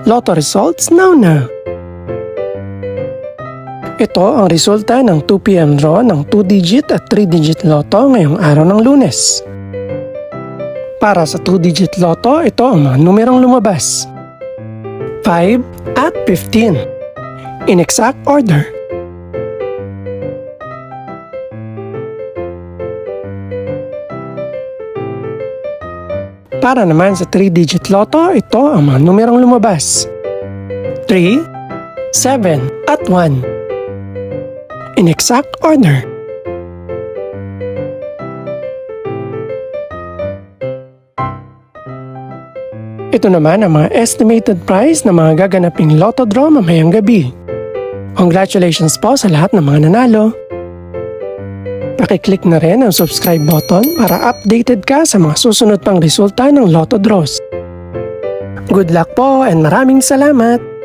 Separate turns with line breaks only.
Lotto results now. Ito ang resulta ng 2 PM draw ng 2-digit at 3-digit lotto ngayong araw ng Lunes. Para sa 2-digit lotto, ito ang mga numerong lumabas. 5 at 15. In exact order. Para naman sa 3-digit lotto, ito ang mga numerong lumabas. 3, 7 at 1. In exact order. Ito naman ang mga estimated price ng mga gaganaping lotto draw mamayang gabi. Congratulations po sa lahat ng mga nanalo. Pakiclick na rin ang subscribe button para updated ka sa mga susunod pang resulta ng lotto draws. Good luck po and maraming salamat!